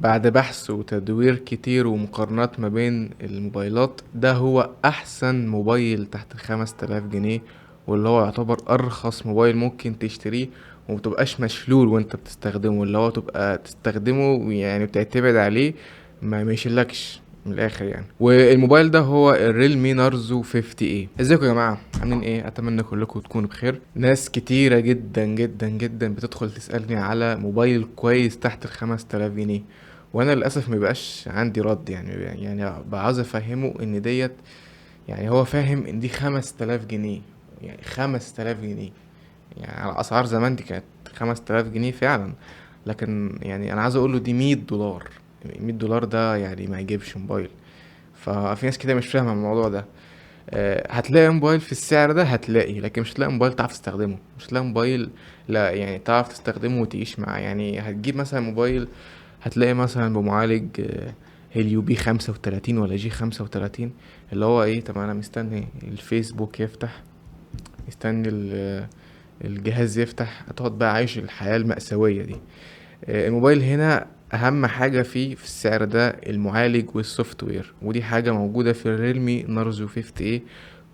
بعد بحث وتدوير كتير ومقارنات ما بين الموبايلات، ده هو احسن موبايل تحت ال5000 جنيه، واللي هو يعتبر ارخص موبايل ممكن تشتريه ومتبقاش مشلول وانت بتستخدمه، اللي هو تبقى تستخدمه يعني بتعتمد عليه، ما يشيلكش من الاخر يعني. والموبايل ده هو الريلمي نارزو 50 اي. ازيكم يا جماعه، عاملين ايه؟ اتمنى كلكم تكونوا بخير. ناس كتيره جدا جدا جدا بتدخل تسالني على موبايل كويس تحت ال5000 جنيه، وانا للاسف مبقاش عندي رد يعني بعاوز افهمه ان ديت، يعني هو فاهم ان دي 5000 جنيه، يعني 5000 جنيه، يعني على اسعار زمان دي كانت 5000 جنيه فعلا. لكن يعني انا عايز اقول له دي $100. $100 ده يعني ما يجيبش موبايل. ففي ناس كده مش فاهمه الموضوع ده. هتلاقي موبايل في السعر ده، هتلاقي، لكن مش هتلاقي موبايل تعرف تستخدمه، مش هتلاقي موبايل لا يعني تعرف تستخدمه وتعيش معاه. يعني هتجيب مثلا موبايل، هتلاقي مثلا بمعالج هيليو B35 ولا G35، اللي هو ايه؟ طب انا مستني الفيسبوك يفتح، مستني الجهاز يفتح، هتقعد بقى عايش الحياة المأساوية دي. الموبايل هنا اهم حاجة فيه في السعر ده المعالج والسوفت وير، ودي حاجة موجودة في الريلمي نارزو 50 ايه.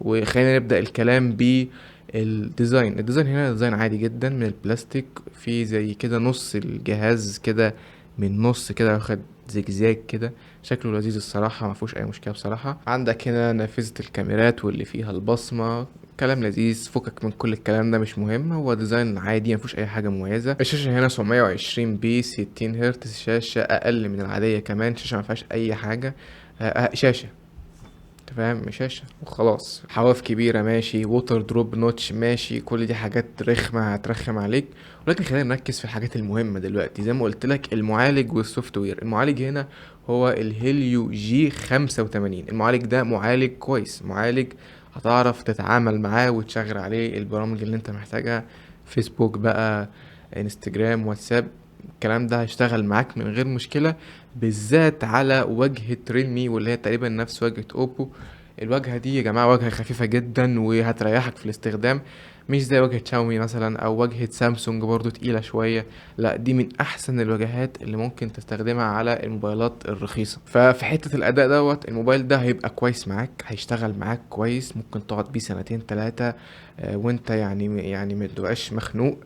وخلينا نبدأ الكلام بالديزاين. الديزاين هنا ديزاين عادي جدا من البلاستيك، في زي كده نص الجهاز كده، من نص كده واخد زجزاج كده، شكله لذيذ الصراحة، ما فيهوش اي مشكلة بصراحة. عندك هنا نافذة الكاميرات واللي فيها البصمة، كلام لذيذ، فكك من كل الكلام ده مش مهم، هو ديزاين عادي مفيهوش اي حاجه مميزه. الشاشه هنا 720 بي 60 هرتز، شاشه اقل من العاديه كمان، شاشه ما فيهاش اي حاجه. شاشه، انت فاهم، شاشه وخلاص. حواف كبيره ماشي، ووتر دروب نوتش ماشي، كل دي حاجات رخمه هترخم عليك. ولكن خلينا نركز في الحاجات المهمه دلوقتي. زي ما قلت لك، المعالج والسوفت وير. المعالج هنا هو الهيليو G85. المعالج ده معالج كويس، معالج هتعرف تتعامل معاه وتشغل عليه البرامج اللي انت محتاجها، فيسبوك بقى، انستجرام، واتساب، الكلام ده هيشتغل معاك من غير مشكلة. بالذات على واجهة ريلمي، واللي هي تقريبا نفس واجهة اوبو. الواجهة دي يا جماعة واجهة خفيفة جدا وهتريحك في الاستخدام، مش زي واجهة شاومي مثلا او واجهة سامسونج برضو تقيلة شوية. لا، دي من احسن الواجهات اللي ممكن تستخدمها على الموبايلات الرخيصة. ففي حتة الاداء دوت، الموبايل ده هيبقى كويس معاك، هيشتغل معاك كويس، ممكن تقعد بيه سنتين تلاتة وانت يعني متبقاش مخنوق.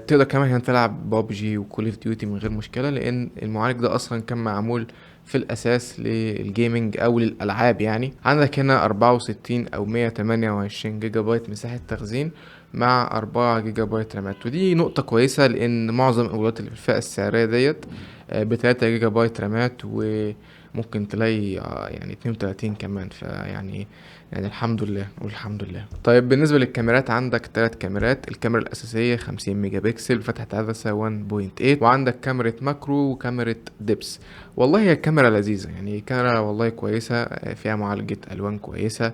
تقدر كمان هنا تلعب بابجي وكول اوف ديوتي من غير مشكلة، لان المعالج ده اصلا كان معمول في الاساس للجيمنج او للالعاب. يعني عندك هنا 64 او 128 جيجا بايت مساحة تخزين، مع 4 جيجا بايت رامات. ودي نقطة كويسة، لان معظم الموبايلات اللي في الفئة السعرية ديت ب3 جيجا بايت رامات، وممكن تلاقي يعني 32 كمان. يعني الحمد لله والحمد لله. طيب بالنسبة للكاميرات، عندك 3 كاميرات. الكاميرا الأساسية 50 ميجا بكسل، فتحة عدسة 1.8، وعندك كاميرا ماكرو وكاميرا دبس. والله هي الكاميرا لذيذة، يعني كاميرا والله كويسة، فيها معالجة ألوان كويسة.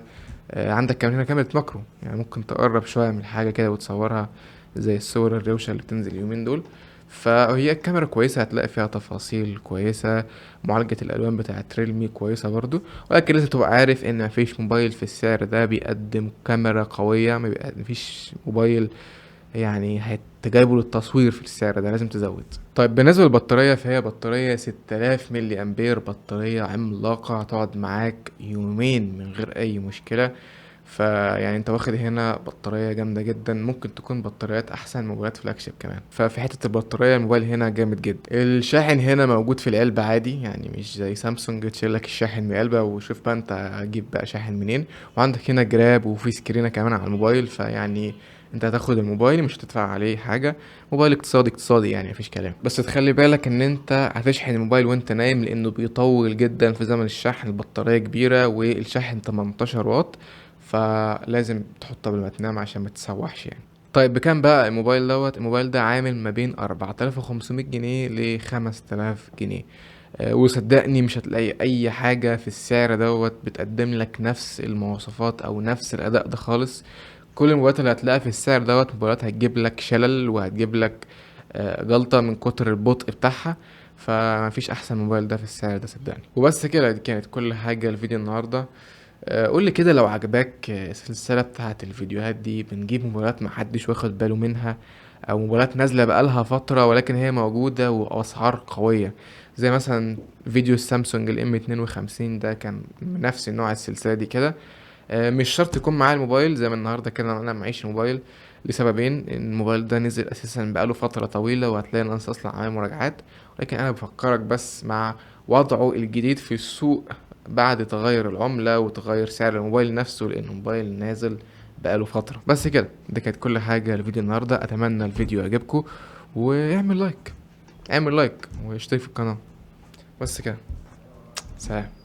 عندك كمان هنا كاميرا ماكرو، يعني ممكن تقرب شوية من الحاجة كده وتصورها زي الصور الروشة اللي بتنزل اليومين دول. فهي الكاميرا كويسة، هتلاقي فيها تفاصيل كويسة، معالجة الألوان بتاعت ريلمي كويسة برضو. ولكن لازم تبقى عارف ان مفيش موبايل في السعر ده بيقدم كاميرا قوية، مفيش موبايل يعني هتجايبه للتصوير في السعر ده، لازم تزود. طيب بالنسبة للبطارية، فهي بطارية 6000 ملي أمبير، بطارية عملاقة هتقعد معاك يومين من غير أي مشكلة. فيعني انت واخد هنا بطارية جامدة جدا، ممكن تكون بطاريات احسن موبايلات فلاج شيب كمان. ففي حتة البطارية الموبايل هنا جامد جدا. الشاحن هنا موجود في العلبة عادي، يعني مش زي سامسونج تشيلك الشاحن من العلبة وشوف بقى انت هتجيب بقى شاحن منين. وعندك هنا جراب، وفي سكرينة كمان على الموبايل، فيعني انت هتاخد الموبايل مش هتدفع عليه حاجة. موبايل اقتصادي اقتصادي يعني، مفيش كلام. بس تخلي بالك ان انت هتشحن الموبايل وانت نايم، لانه بيطول جدا في زمن الشحن، البطارية كبيرة والشاحن 18 واط، فلازم تحطها قبل ما تنام عشان ما تتسوحش يعني. طيب بكام بقى الموبايل دوت؟ الموبايل ده عامل ما بين 4500 جنيه ل 5000 جنيه. وصدقني مش هتلاقي اي حاجة في السعر دوت بتقدم لك نفس المواصفات او نفس الاداء ده خالص. كل الموبايلات اللي هتلاقيها في السعر دوت موبايلات هتجيب لك شلل، وهتجيب لك جلطة من كتر البطء بتاعها. فمفيش احسن موبايل ده في السعر ده صدقني. وبس كده، دي كانت كل حاجة الفيديو النهاردة. قول لي كده لو عجبك السلسلة بتاعة الفيديوهات دي، بنجيب موبايلات محدش واخد باله منها، او موبايلات نازلة بقالها فترة ولكن هي موجودة واسعار قوية، زي مثلا فيديو السامسونج الام 52 ده كان من نفس النوع السلسله دي كده. مش شرط يكون معايا الموبايل زي ما النهارده كده انا معيش الموبايل، لسببين: إن الموبايل ده نزل اساسا بقاله فتره طويله وهتلاقي الناس اصلا عامل مراجعات، ولكن انا بفكرك بس مع وضعه الجديد في السوق بعد تغير العمله وتغير سعر الموبايل نفسه، لان الموبايل نازل بقاله فتره. بس كده، دي كانت كل حاجه الفيديو النهارده. اتمنى الفيديو يعجبكم، واعمل لايك، اعمل لايك واشترك في القناه. بس كده، سلام.